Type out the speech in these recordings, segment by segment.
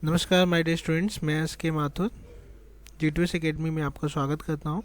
नमस्कार my dear students, मैं S के माथुर G2S एकेडमी में आपका स्वागत करता हूं।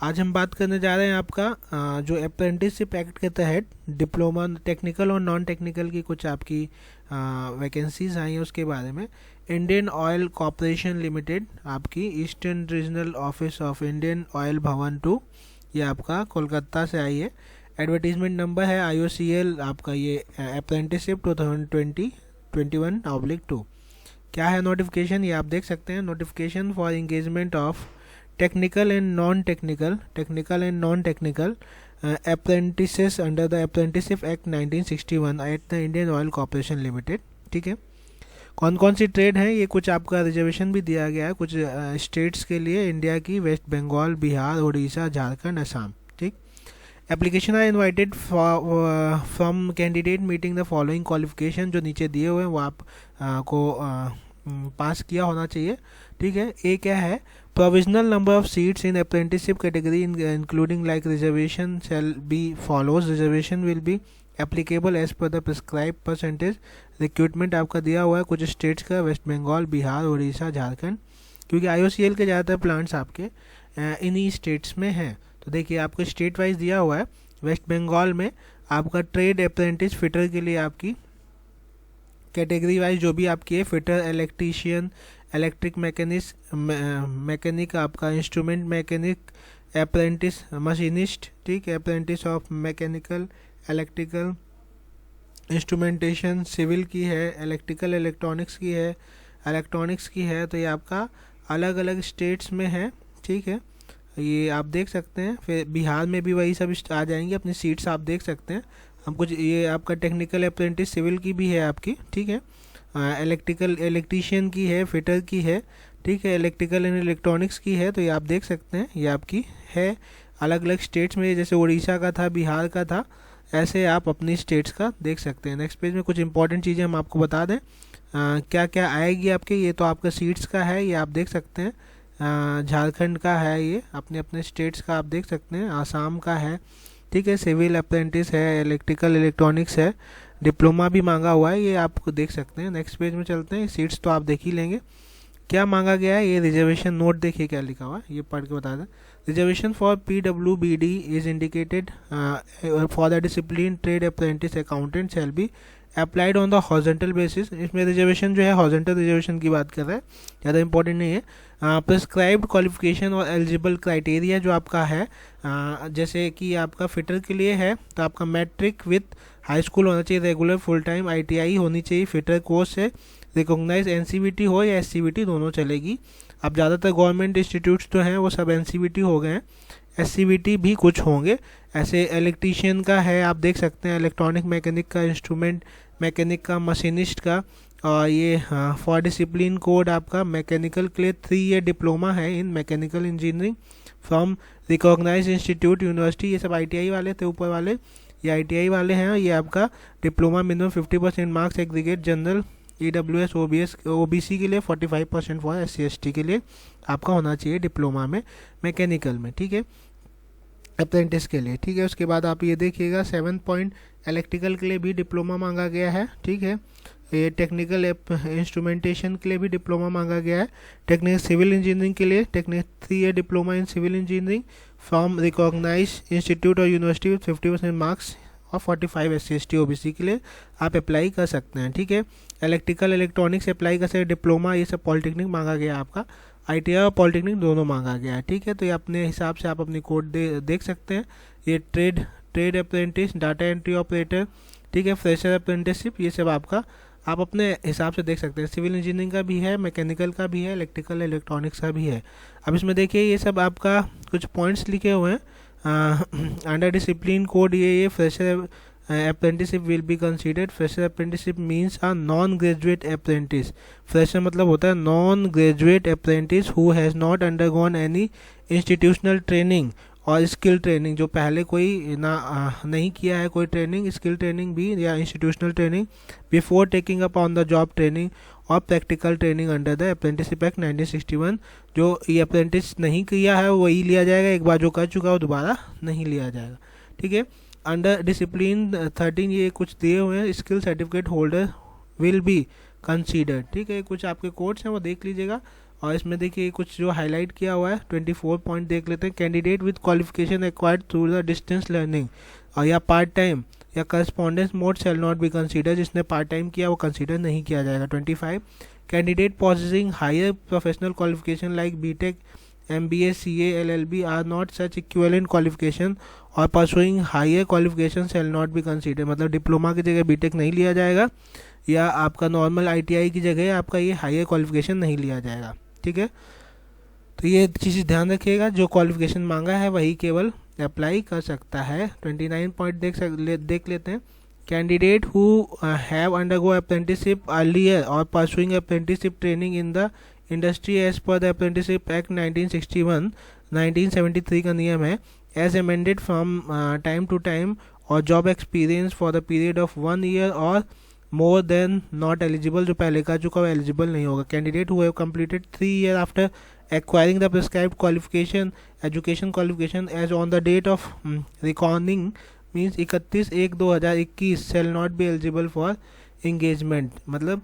आज हम बात करने जा रहे हैं आपका जो अप्रेंटिसशिप एक्ट के तहत डिप्लोमा टेक्निकल और नॉन टेक्निकल की कुछ आपकी वैकेंसीज आई हैं उसके बारे में। इंडियन ऑयल कॉरपोरेशन लिमिटेड, आपकी eastern regional office of Indian oil भवन 2, ये आपका कोलकाता से आई है। एडवर्टीजमेंट नंबर है IOCL आपका ये अप्रेंटिसशिप 2020-21/2। क्या है नोटिफिकेशन, ये आप देख सकते हैं। Notification for engagement of technical and non technical apprentices under the apprenticeship act 1961 at the Indian oil corporation limited. ठीक है, कौन कौन सी ट्रेड हैं, ये कुछ आपका रिजर्वेशन भी दिया गया है कुछ स्टेट्स के लिए इंडिया की, वेस्ट बंगाल, बिहार, उड़ीसा, झारखंड, असम। ठीक, application are invited from candidate meeting the following qualification, जो नीचे दिए हुए हैं वो आप को पास किया होना चाहिए। ठीक है, ए क्या है, provisional number of seats in apprenticeship category including like reservation shall be follows. Reservation will be applicable as per the prescribe percentage. Recruitment आपका दिया हुआ है कुछ स्टेट्स का, वेस्ट बंगाल, बिहार, उड़ीसा, झारखंड, क्योंकि IOCL के ज़्यादातर प्लांट्स आपके इन्हीं स्टेट्स में हैं। तो देखिए आपको स्टेट वाइज दिया हुआ है। वेस्ट बंगाल में आपका ट्रेड अप्रेंटिस फिटर के लिए आपकी कैटेगरी वाइज जो भी आपकी है, फिटर, इलेक्ट्रीशियन, इलेक्ट्रिक मैकेनिक आपका, इंस्ट्रूमेंट मैकेनिक, अप्रेंटिस मशीनिस्ट, ठीक है, apprentice of mechanical, electrical, instrumentation, civil की है, इलेक्ट्रिकल इलेक्ट्रॉनिक्स की है, तो ये आपका अलग अलग स्टेट्स में है। ठीक है, ये आप देख सकते हैं। फिर बिहार में भी वही सब आ जाएंगे, अपनी सीट्स आप देख सकते हैं। हम कुछ ये आपका टेक्निकल अप्रेंटिस सिविल की भी है आपकी, ठीक है, इलेक्ट्रीशियन की है, फिटर की है, ठीक है, इलेक्ट्रिकल एंड इलेक्ट्रॉनिक्स की है। तो ये आप देख सकते हैं, ये आपकी है अलग अलग स्टेट्स में, जैसे उड़ीसा का था, बिहार का था, ऐसे आप अपनी स्टेट्स का देख सकते हैं। नेक्स्ट पेज में कुछ इंपॉर्टेंट चीज़ें हम आपको बता दें क्या क्या आएगी आपके। ये तो आपका सीट्स का है, ये आप देख सकते हैं। झारखंड का है, ये अपने अपने स्टेट्स का आप देख सकते हैं। आसाम का है, ठीक है, सिविल अप्रेंटिस है, इलेक्ट्रिकल इलेक्ट्रॉनिक्स है, डिप्लोमा भी मांगा हुआ है, ये आपको देख सकते हैं। नेक्स्ट पेज में चलते हैं। सीट्स तो आप देख ही लेंगे। क्या मांगा गया है, ये रिजर्वेशन नोट देखिए क्या लिखा हुआ है, ये पढ़ के बता दें। Reservation for PWBD is indicated for the discipline trade apprentice accountant shall be applied on the horizontal basis. इसमें रिजर्वेशन जो है हॉरिजॉन्टल रिजर्वेशन की बात कर रहा है, ज़्यादा इंपॉर्टेंट नहीं है। प्रिस्क्राइब्ड क्वालिफिकेशन और एलिजिबल क्राइटेरिया जो आपका है, जैसे कि आपका फिटर के लिए है तो आपका मैट्रिक विथ हाई स्कूल होना चाहिए, रेगुलर फुल टाइम ITI होनी चाहिए, फिटर कोर्स है, रिकॉग्नाइज NCVT हो या SCVT दोनों चलेगी। अब ज़्यादातर गवर्नमेंट इंस्टीट्यूट्स जो हैं वो सब NCVT हो गए हैं, SCVT भी कुछ होंगे। ऐसे इलेक्ट्रीशियन का है, आप देख सकते हैं, इलेक्ट्रॉनिक मैकेनिक का, इंस्ट्रूमेंट मैकेनिक का, मशीनिस्ट का, और ये फॉर डिसिप्लिन कोड आपका मैकेनिकल के लिए 3 ईयर डिप्लोमा है in mechanical engineering from recognize institute university. ये सब ITI वाले थे, ऊपर वाले ये ITI वाले हैं। ये आपका diploma minimum 50% marks aggregate general EWS OBC के लिए, 45% फॉर SC ST के लिए आपका होना चाहिए डिप्लोमा में मैकेनिकल में, ठीक है, अप्रेंटिस के लिए। ठीक है, उसके बाद आप ये देखिएगा 7 पॉइंट इलेक्ट्रिकल के लिए भी डिप्लोमा मांगा गया है। ठीक है, ये टेक्निकल इंस्ट्रूमेंटेशन के लिए भी डिप्लोमा मांगा गया है। टेक्निकल सिविल इंजीनियरिंग के लिए 3 year diploma in civil engineering from recognize institute और यूनिवर्सिटी विथ 50% मार्क्स और 45 SC ST OBC के लिए आप अप्लाई कर सकते हैं। ठीक है, इलेक्ट्रिकल इलेक्ट्रॉनिक्स अप्लाई कर सकते हैं, डिप्लोमा, ये सब पॉलिटेक्निक मांगा गया है आपका, ITI और पॉलिटेक्निक दोनों मांगा गया है। ठीक है, तो ये अपने हिसाब से आप अपनी कोड देख सकते हैं। ये trade apprentice, data entry operator, ठीक है, फ्रेशर अप्रेंटिसशिप, ये सब आपका आप अपने हिसाब से देख सकते हैं। सिविल इंजीनियरिंग का भी है, मैकेनिकल का भी है, इलेक्ट्रिकल इलेक्ट्रॉनिक्स का भी है। अब इसमें देखिए ये सब आपका कुछ पॉइंट्स लिखे हुए हैं अंडर डिसिप्लिन कोड। ये fresher apprenticeship will be considered। Fresher apprenticeship means a non graduate apprentice। Fresher मतलब होता है non graduate apprentice who has not undergone any institutional training और स्किल ट्रेनिंग, जो पहले कोई नहीं किया है कोई ट्रेनिंग, स्किल ट्रेनिंग भी या institutional training, before taking up on the job training और practical training under the apprenticeship act 1961। जो ये अप्रेंटिस नहीं किया है वही लिया जाएगा, एक बार जो कर चुका है वो दोबारा नहीं लिया जाएगा। ठीक है, अंडर डिसिप्लिन 13 ये कुछ दिए हुए हैं। Skill certificate holder will be consider. ठीक है, कुछ आपके कोड्स हैं वो देख लीजिएगा। और इसमें देखिए कुछ जो हाईलाइट किया हुआ है 24 पॉइंट देख लेते हैं। Candidate with qualification acquired through the distance learning और या पार्ट टाइम या correspondence mode shall not be consider. जिसने पार्ट टाइम किया वो कंसीडर नहीं किया जाएगा। 25 candidate possessing higher professional qualification like BTech MBA CA LLB are not such equivalent qualification और pursuing higher qualification shall not be consider. मतलब diploma की जगह बीटेक नहीं लिया जाएगा या आपका नॉर्मल ITI की जगह आपका ये हायर क्वालिफिकेशन नहीं लिया जाएगा। ठीक है, तो ये चीज़ ध्यान रखिएगा, जो क्वालिफिकेशन मांगा है वही केवल अप्लाई कर सकता है। 29 पॉइंट देख लेते हैं। Candidate who have undergo apprenticeship earlier और pursuing apprenticeship training in the industry as per the apprenticeship act 1961 1973 का नियम है as amended from time to time और job experience for the period of 1 year और more then not eligible, जो पहले का चुका वो एलिजिबल नहीं होगा। Candidate who have completed 3 year after acquiring the prescribed qualification education qualification as on the date of reckoning means 31/1/2021 shall not be eligible for engagement। मतलब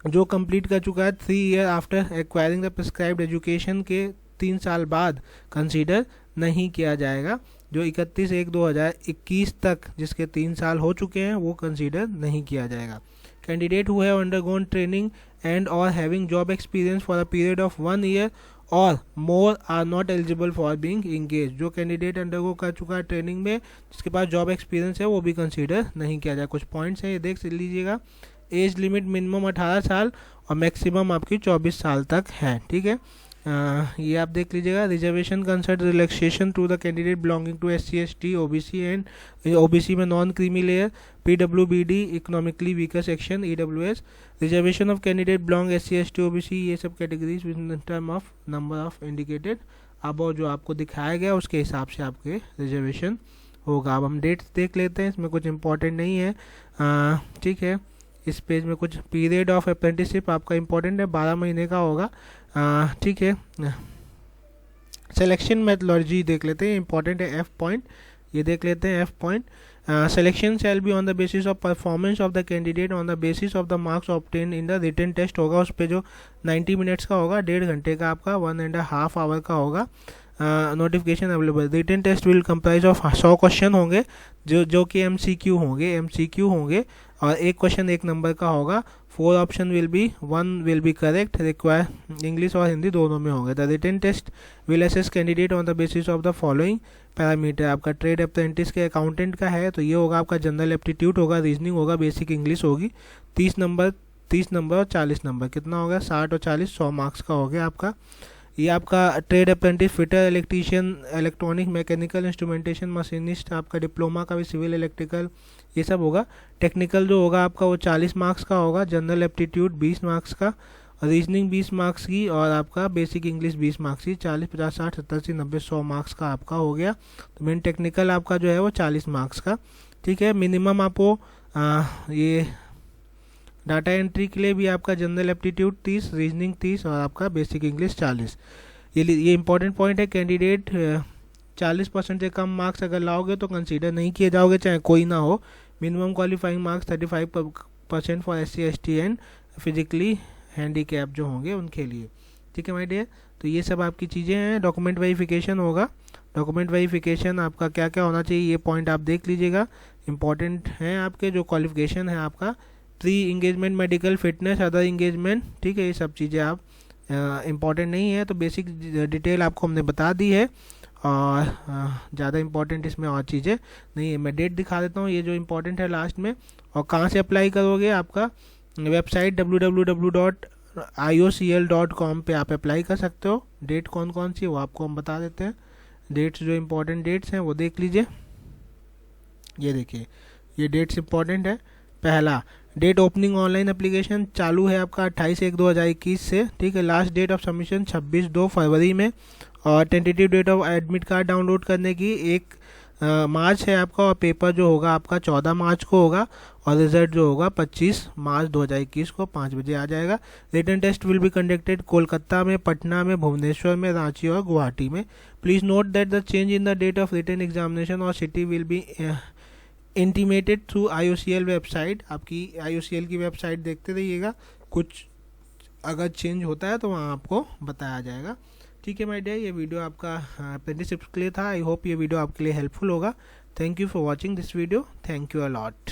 जो कंप्लीट कर चुका है 3 year after acquiring the prescribed education के 3 साल बाद consider नहीं किया जाएगा। जो 31/1/2021 तक जिसके 3 साल हो चुके हैं वो कंसीडर नहीं किया जाएगा। Candidate who have undergone training and or having job experience for a period of 1 year or more are not eligible for being engaged। जो कैंडिडेट अंडरगो कर चुका है ट्रेनिंग में जिसके पास जॉब एक्सपीरियंस है वो भी कंसीडर नहीं किया जाए। कुछ पॉइंट्स हैं ये देख लीजिएगा। एज लिमिट मिनिमम 18 साल और मैक्सिमम आपकी 24 साल तक है। ठीक है, ये आप देख लीजिएगा। Reservation concert relaxation to the candidate belonging to SC ST OBC and OBC में non creamy layer PWBD economically weaker section EWS। Reservation of candidate belong SC ST OBC ये सब categories with term of number of indicated. अब जो आपको दिखाया गया उसके हिसाब से आपके रिजर्वेशन होगा। अब हम डेट्स देख लेते हैं, इसमें कुछ इंपॉर्टेंट नहीं है। ठीक है, इस पेज में कुछ पीरियड ऑफ अप्रेंटिसशिप आपका इंपॉर्टेंट है, 12 महीने का होगा। ठीक है, सिलेक्शन मेथोलॉजी देख लेते हैं, इंपॉर्टेंट है। F पॉइंट ये देख लेते हैं। F point selection shall be on the basis of performance of the candidate on the basis of the marks obtain in the written test होगा। उस पर जो 90 मिनट्स का होगा, 1.5 घंटे का आपका 1.5 आवर का होगा। Notification available. Written test will comprise of 100 question होंगे जो कि MCQ होंगे और एक क्वेश्चन 1 नंबर का होगा। 4 option will be 1 will be correct, require English और हिंदी दोनों में होंगे। The written test will assess candidate on the basis of the following parameter. आपका ट्रेड अप्रेंटिस के अकाउंटेंट का है तो ये होगा आपका जनरल एप्टीट्यूड होगा, रीजनिंग होगा, बेसिक इंग्लिश होगी। 30 नंबर और 40 नंबर कितना होगा, 60 और 40 100 मार्क्स का हो गया आपका। ये आपका trade apprentice fitter, electrician, electronic, mechanical, instrumentation, machinist, आपका डिप्लोमा का भी सिविल, इलेक्ट्रिकल ये सब होगा। टेक्निकल जो होगा आपका वो 40 मार्क्स का होगा। जनरल एप्टीट्यूड 20 मार्क्स का, रीजनिंग 20 मार्क्स की और आपका बेसिक इंग्लिश 20 मार्क्स की। 40 50 60 70 80 90 100 मार्क्स का आपका हो गया। तो मेन टेक्निकल आपका जो है वो 40 मार्क्स का। ठीक है, मिनिमम आपको ये डाटा एंट्री के लिए भी आपका जनरल एप्टीट्यूड 30, रीजनिंग 30 और आपका बेसिक इंग्लिश 40। ये इंपॉर्टेंट पॉइंट है। कैंडिडेट 40% से कम मार्क्स अगर लाओगे तो कंसीडर नहीं किए जाओगे, चाहे कोई ना हो। Minimum qualifying marks 35% for SC ST and physically handicap जो होंगे उनके लिए। ठीक है माय डियर, तो ये सब आपकी चीज़ें हैं। डॉक्यूमेंट वेरिफिकेशन होगा। डॉक्यूमेंट वेरिफिकेशन आपका क्या क्या होना चाहिए ये पॉइंट आप देख लीजिएगा, इंपॉर्टेंट हैं आपके। जो क्वालिफिकेशन है आपका pre engagement, medical, fitness, other engagement. ठीक है, ये सब चीज़ें आप इम्पॉर्टेंट नहीं है तो बेसिक डिटेल आपको हमने बता दी है और ज़्यादा इम्पॉर्टेंट इसमें और चीज़ें नहीं है। मैं डेट दिखा देता हूँ, ये जो इम्पोर्टेंट है लास्ट में। और कहाँ से अप्लाई करोगे, आपका वेबसाइट www.iocl.com पे आप अप्लाई कर सकते हो। डेट कौन कौन सी है वो आपको हम बता देते हैं। डेट्स जो इम्पोर्टेंट डेट्स हैं वो देख लीजिए। ये देखिए, ये डेट्स इम्पोर्टेंट है। पहला डेट ओपनिंग ऑनलाइन एप्लीकेशन चालू है आपका 28/1/2021 से। ठीक है, लास्ट डेट ऑफ सबमिशन 26 फरवरी में और tentative date of admit card download करने की 1 मार्च है आपका। और पेपर जो होगा आपका 14 मार्च को होगा और रिजल्ट जो होगा 25 मार्च 2021 को 5 बजे आ जाएगा। Written test will be conducted Kolkata में, पटना में, भुवनेश्वर में, रांची और गुवाहाटी में। Please note that the change in the date of written examination और city will be intimated through IOCL website. आपकी IOCL की वेबसाइट देखते रहिएगा, कुछ अगर चेंज होता है तो वहाँ आपको बताया जाएगा। ठीक है माय डियर, ये वीडियो आपका अप्रेंटिसशिप के लिए था। आई होप ये वीडियो आपके लिए हेल्पफुल होगा। Thank you for watching this video. Thank you a lot.